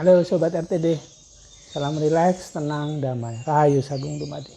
Halo Sobat RTD, salam rileks, tenang, damai, Rahayu Sagung Dumadi.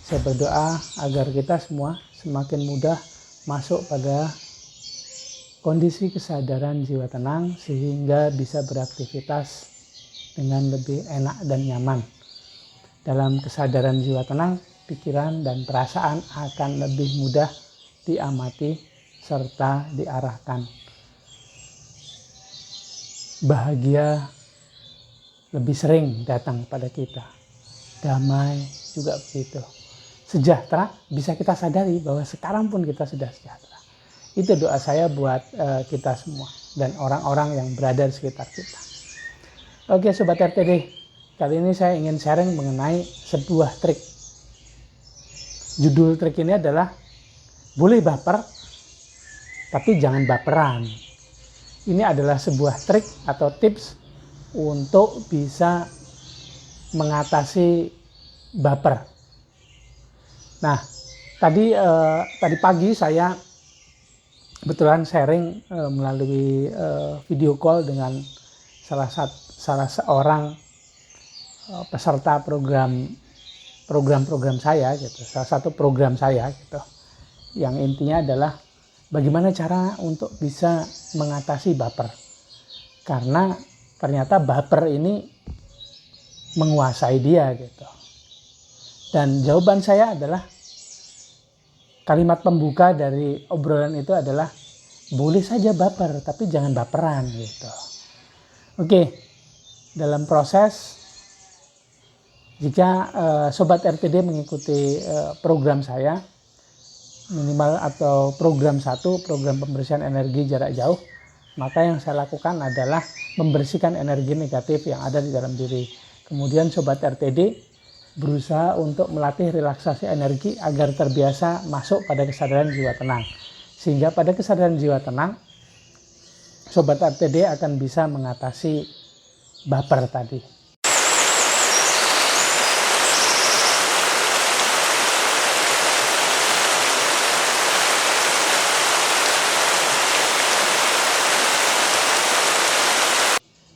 Saya berdoa agar kita semua semakin mudah masuk pada kondisi kesadaran jiwa tenang sehingga bisa beraktivitas dengan lebih enak dan nyaman. Dalam kesadaran jiwa tenang, pikiran dan perasaan akan lebih mudah diamati serta diarahkan. Bahagia lebih sering datang pada kita. Damai juga begitu. Sejahtera bisa kita sadari bahwa sekarang pun kita sudah sejahtera. Itu doa saya buat kita semua dan orang-orang yang berada di sekitar kita. Oke Sobat RTD, kali ini saya ingin sharing mengenai sebuah trik. Judul trik ini adalah boleh baper, tapi jangan baperan. Ini adalah sebuah trik atau tips untuk bisa mengatasi baper. Nah, tadi pagi saya kebetulan sharing melalui video call dengan salah seorang peserta program saya gitu. Salah satu program saya gitu. Yang intinya adalah bagaimana cara untuk bisa mengatasi baper. Karena ternyata baper ini menguasai dia gitu. Dan jawaban saya adalah kalimat pembuka dari obrolan itu adalah boleh saja baper tapi jangan baperan gitu. Oke, dalam proses jika Sobat RTD mengikuti program saya minimal atau program 1, program pembersihan energi jarak jauh, maka yang saya lakukan adalah membersihkan energi negatif yang ada di dalam diri. Kemudian Sobat RTD berusaha untuk melatih relaksasi energi agar terbiasa masuk pada kesadaran jiwa tenang. Sehingga pada kesadaran jiwa tenang, Sobat RTD akan bisa mengatasi baper tadi.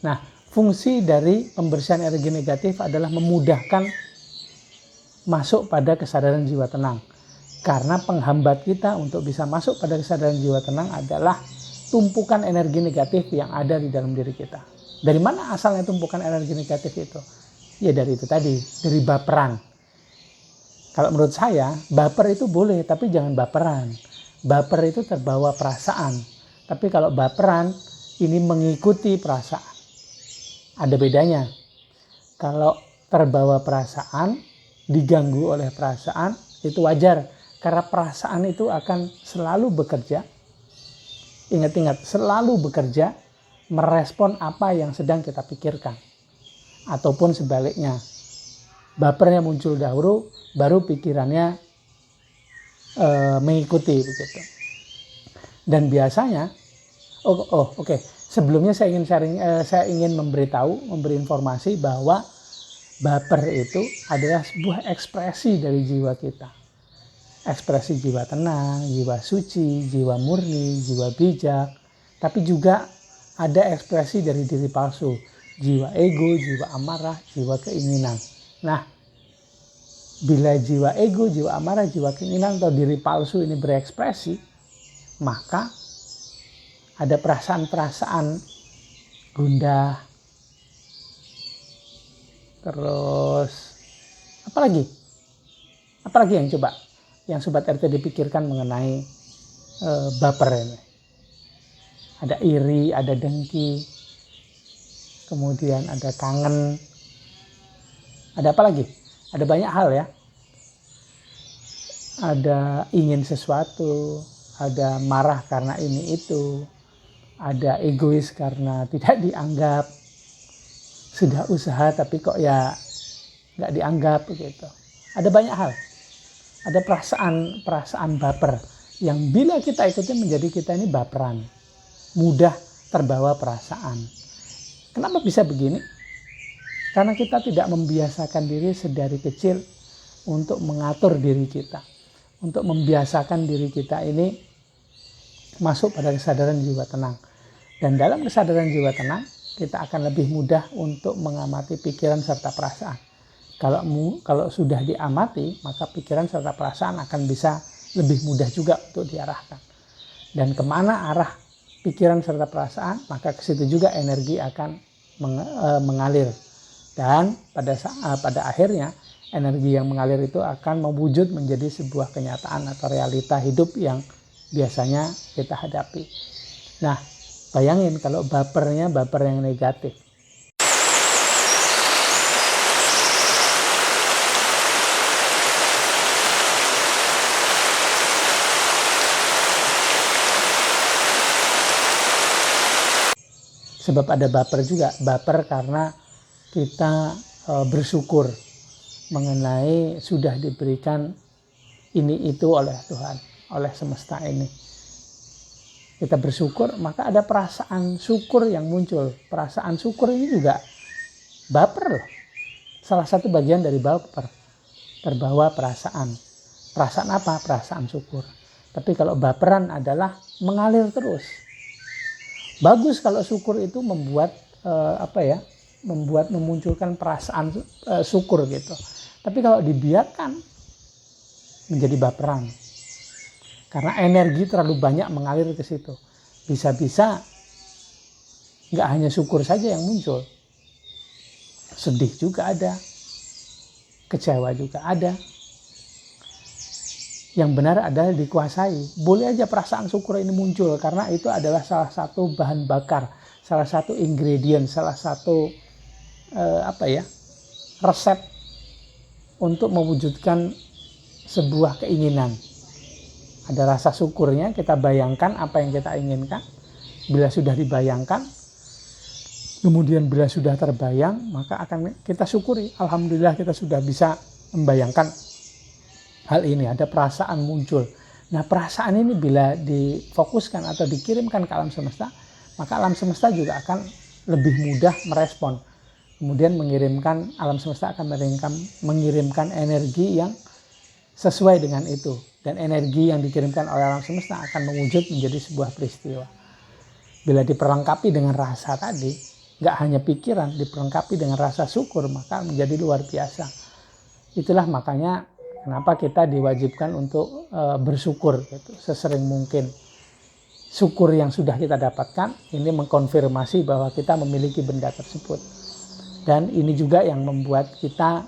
Nah, fungsi dari pembersihan energi negatif adalah memudahkan masuk pada kesadaran jiwa tenang. Karena penghambat kita untuk bisa masuk pada kesadaran jiwa tenang adalah tumpukan energi negatif yang ada di dalam diri kita. Dari mana asalnya tumpukan energi negatif itu? Ya dari itu tadi, dari baperan. Kalau menurut saya, baper itu boleh, tapi jangan baperan. Baper itu terbawa perasaan. Tapi kalau baperan, ini mengikuti perasaan. Ada bedanya. Kalau terbawa perasaan, diganggu oleh perasaan, itu wajar. Karena perasaan itu akan selalu bekerja. Ingat-ingat, selalu bekerja merespon apa yang sedang kita pikirkan. Ataupun sebaliknya. Bapernya muncul dahulu, baru pikirannya mengikuti begitu. Dan biasanya, oke. Sebelumnya saya ingin memberi informasi bahwa baper itu adalah sebuah ekspresi dari jiwa kita. Ekspresi jiwa tenang, jiwa suci, jiwa murni, jiwa bijak. Tapi juga ada ekspresi dari diri palsu, jiwa ego, jiwa amarah, jiwa keinginan. Nah, bila jiwa ego, jiwa amarah, jiwa keinginan atau diri palsu ini berekspresi, maka ada perasaan-perasaan gundah, terus apalagi yang coba yang Sobat RTD pikirkan mengenai baper ini. Ada iri, ada dengki, kemudian ada kangen, ada apa lagi? Ada banyak hal ya. Ada ingin sesuatu, ada marah karena ini itu, ada egois karena tidak dianggap, sudah usaha tapi kok ya nggak dianggap begitu. Ada banyak hal, ada perasaan baper yang bila kita ikuti menjadi kita ini baperan, mudah terbawa perasaan. Kenapa bisa begini? Karena kita tidak membiasakan diri sedari kecil untuk mengatur diri kita, untuk membiasakan diri kita ini masuk pada kesadaran jiwa tenang. Dan dalam kesadaran jiwa tenang, kita akan lebih mudah untuk mengamati pikiran serta perasaan. Kalau sudah diamati, maka pikiran serta perasaan akan bisa lebih mudah juga untuk diarahkan. Dan kemana arah pikiran serta perasaan, maka ke situ juga energi akan mengalir. Dan pada akhirnya energi yang mengalir itu akan mewujud menjadi sebuah kenyataan atau realita hidup yang biasanya kita hadapi. Nah, bayangin kalau bapernya baper yang negatif. Sebab ada baper juga, baper karena kita bersyukur mengenai sudah diberikan ini itu oleh Tuhan, oleh semesta ini. Kita bersyukur, maka ada perasaan syukur yang muncul. Perasaan syukur ini juga baper loh. Salah satu bagian dari baper, terbawa perasaan. Perasaan apa? Perasaan syukur. Tapi kalau baperan adalah mengalir terus. Bagus kalau syukur itu membuat memunculkan perasaan syukur gitu. Tapi kalau dibiarkan menjadi baperan, karena energi terlalu banyak mengalir ke situ, bisa-bisa nggak hanya syukur saja yang muncul, sedih juga ada, kecewa juga ada. Yang benar adalah dikuasai. Boleh aja perasaan syukur ini muncul karena itu adalah salah satu bahan bakar, salah satu ingredient, salah satu resep untuk mewujudkan sebuah keinginan. Ada rasa syukurnya, kita bayangkan apa yang kita inginkan. Bila sudah dibayangkan, kemudian bila sudah terbayang, maka akan kita syukuri. Alhamdulillah kita sudah bisa membayangkan hal ini, ada perasaan muncul. Nah, perasaan ini bila difokuskan atau dikirimkan ke alam semesta, maka alam semesta juga akan lebih mudah merespon. Kemudian alam semesta akan mengirimkan energi yang sesuai dengan itu. Dan energi yang dikirimkan oleh alam semesta akan mewujud menjadi sebuah peristiwa. Bila diperlengkapi dengan rasa tadi, nggak hanya pikiran, diperlengkapi dengan rasa syukur, maka menjadi luar biasa. Itulah makanya kenapa kita diwajibkan untuk bersyukur gitu, sesering mungkin. Syukur yang sudah kita dapatkan ini mengkonfirmasi bahwa kita memiliki benda tersebut. Dan ini juga yang membuat kita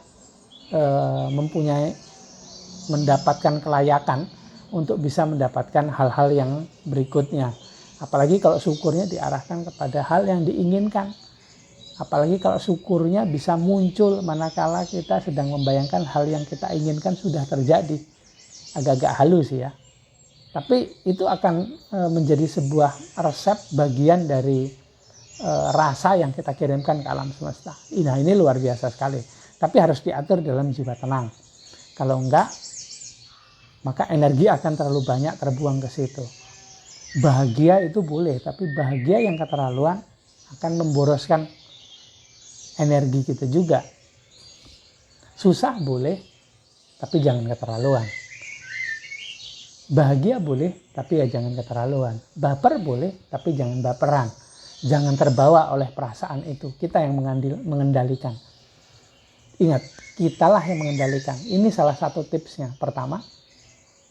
mendapatkan kelayakan untuk bisa mendapatkan hal-hal yang berikutnya. Apalagi kalau syukurnya diarahkan kepada hal yang diinginkan. Apalagi kalau syukurnya bisa muncul manakala kita sedang membayangkan hal yang kita inginkan sudah terjadi. Agak-agak halus ya. Tapi itu akan menjadi sebuah resep bagian dari rasa yang kita kirimkan ke alam semesta. Nah, ini luar biasa sekali. Tapi harus diatur dalam jiwa tenang. Kalau enggak, maka energi akan terlalu banyak terbuang ke situ. Bahagia itu boleh, tapi bahagia yang keterlaluan akan memboroskan energi kita juga. Susah boleh, tapi jangan keterlaluan. Bahagia boleh, tapi ya jangan keterlaluan. Baper boleh, tapi jangan baperan. Jangan terbawa oleh perasaan itu. Kita yang mengendalikan. Ingat, kitalah yang mengendalikan. Ini salah satu tipsnya. Pertama,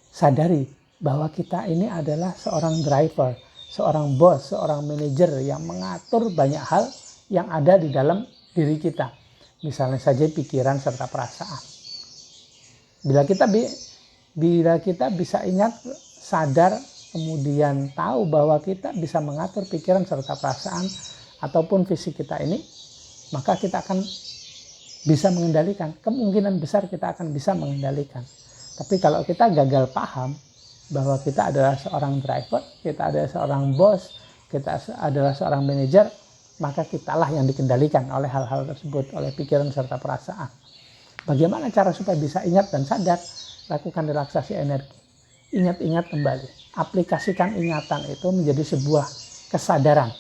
sadari bahwa kita ini adalah seorang driver, seorang bos, seorang manajer yang mengatur banyak hal yang ada di dalam diri kita. Misalnya saja pikiran serta perasaan. Bila kita bisa ingat, sadar, kemudian tahu bahwa kita bisa mengatur pikiran serta perasaan ataupun fisik kita ini, maka kita akan bisa mengendalikan. Kemungkinan besar kita akan bisa mengendalikan. Tapi kalau kita gagal paham bahwa kita adalah seorang driver, kita adalah seorang bos, kita adalah seorang manajer, maka kitalah yang dikendalikan oleh hal-hal tersebut, oleh pikiran serta perasaan. Bagaimana cara supaya bisa ingat dan sadar? Lakukan relaksasi energi. Ingat-ingat kembali. Aplikasikan ingatan itu menjadi sebuah kesadaran.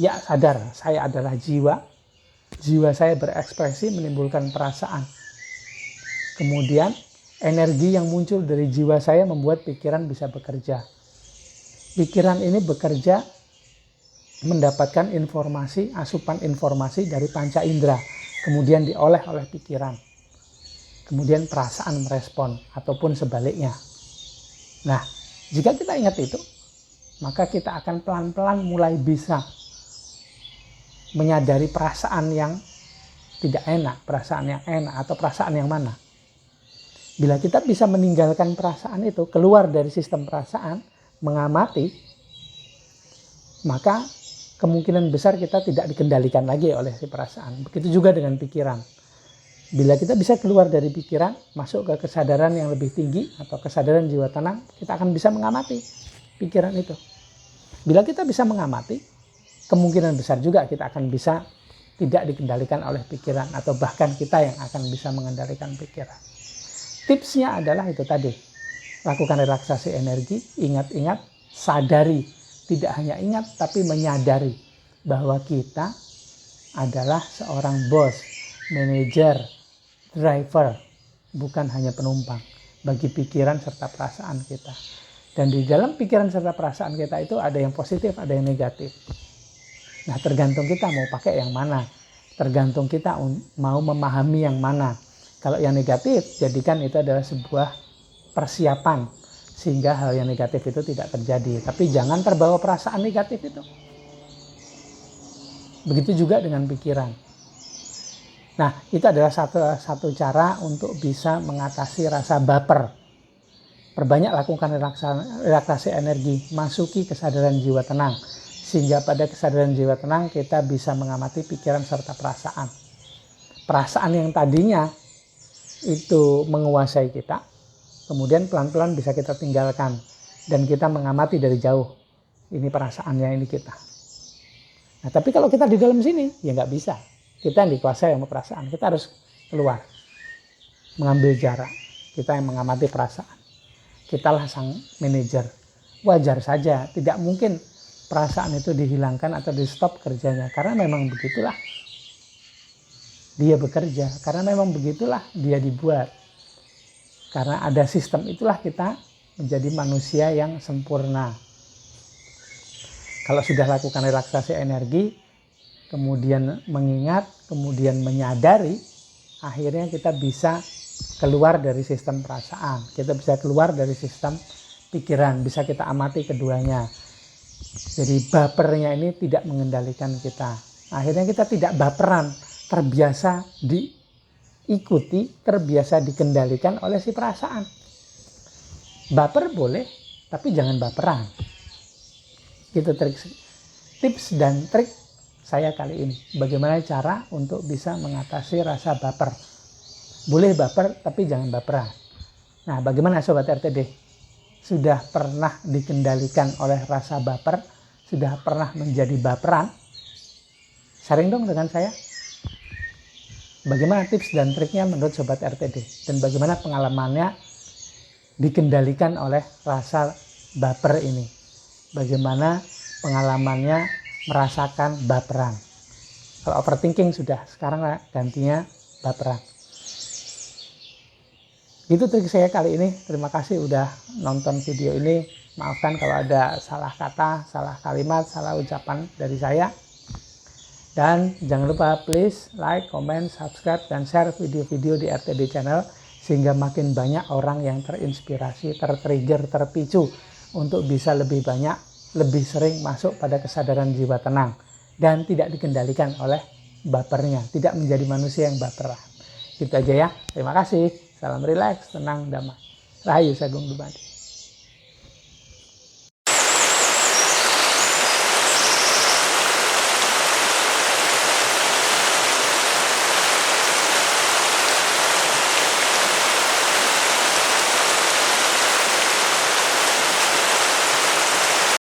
Ya, sadar, saya adalah jiwa, jiwa saya berekspresi menimbulkan perasaan. Kemudian energi yang muncul dari jiwa saya membuat pikiran bisa bekerja. Pikiran ini bekerja mendapatkan informasi, asupan informasi dari panca indera, kemudian diolah oleh pikiran. Kemudian perasaan merespon ataupun sebaliknya. Nah, jika kita ingat itu, maka kita akan pelan-pelan mulai bisa menyadari perasaan yang tidak enak, perasaan yang enak atau perasaan yang mana. Bila kita bisa meninggalkan perasaan itu, keluar dari sistem perasaan, mengamati, maka kemungkinan besar kita tidak dikendalikan lagi oleh si perasaan. Begitu juga dengan pikiran. Bila kita bisa keluar dari pikiran, masuk ke kesadaran yang lebih tinggi atau kesadaran jiwa tenang, kita akan bisa mengamati pikiran itu. Bila kita bisa mengamati, kemungkinan besar juga kita akan bisa tidak dikendalikan oleh pikiran atau bahkan kita yang akan bisa mengendalikan pikiran. Tipsnya adalah itu tadi, lakukan relaksasi energi, ingat-ingat, sadari, tidak hanya ingat tapi menyadari bahwa kita adalah seorang bos, manajer, driver, bukan hanya penumpang bagi pikiran serta perasaan kita. Dan di dalam pikiran serta perasaan kita itu ada yang positif, ada yang negatif. Nah, tergantung kita mau pakai yang mana, tergantung kita mau memahami yang mana. Kalau yang negatif, jadikan itu adalah sebuah persiapan sehingga hal yang negatif itu tidak terjadi. Tapi jangan terbawa perasaan negatif itu. Begitu juga dengan pikiran. Nah, itu adalah satu cara untuk bisa mengatasi rasa baper. Perbanyak lakukan relaksasi energi, masuki kesadaran jiwa tenang. Sehingga pada kesadaran jiwa tenang kita bisa mengamati pikiran serta perasaan. Perasaan yang tadinya itu menguasai kita, kemudian pelan-pelan bisa kita tinggalkan dan kita mengamati dari jauh. Ini perasaannya, ini kita. Nah, tapi kalau kita di dalam sini ya nggak bisa. Kita yang dikuasai sama perasaan, kita harus keluar, mengambil jarak. Kita yang mengamati perasaan. Kitalah sang manajer. Wajar saja, tidak mungkin perasaan itu dihilangkan atau di stop kerjanya, karena memang begitulah dia bekerja, karena memang begitulah dia dibuat. Karena ada sistem itulah kita menjadi manusia yang sempurna. Kalau sudah lakukan relaksasi energi, kemudian mengingat, kemudian menyadari, akhirnya kita bisa keluar dari sistem perasaan. Kita bisa keluar dari sistem pikiran, bisa kita amati keduanya. Jadi bapernya ini tidak mengendalikan kita. Akhirnya kita tidak baperan, terbiasa diikuti, terbiasa dikendalikan oleh si perasaan. Baper boleh, tapi jangan baperan. Itu tips dan trik saya kali ini. Bagaimana cara untuk bisa mengatasi rasa baper. Boleh baper, tapi jangan baperan. Nah, bagaimana Sobat RTD? Sudah pernah dikendalikan oleh rasa baper? Sudah pernah menjadi baperan? Sharing dong dengan saya. Bagaimana tips dan triknya menurut Sobat RTD? Dan bagaimana pengalamannya dikendalikan oleh rasa baper ini? Bagaimana pengalamannya merasakan baperan? Kalau overthinking sudah, sekarang gantinya baperan. Itu trik saya kali ini. Terima kasih udah nonton video ini. Maafkan kalau ada salah kata, salah kalimat, salah ucapan dari saya. Dan jangan lupa please like, comment, subscribe, dan share video-video di RTD Channel sehingga makin banyak orang yang terinspirasi, tertrigger, terpicu untuk bisa lebih banyak, lebih sering masuk pada kesadaran jiwa tenang dan tidak dikendalikan oleh bapernya, tidak menjadi manusia yang baperan. Gitu aja ya. Terima kasih. Salam rileks, tenang, damai. Rahayu Sagung Dumadi.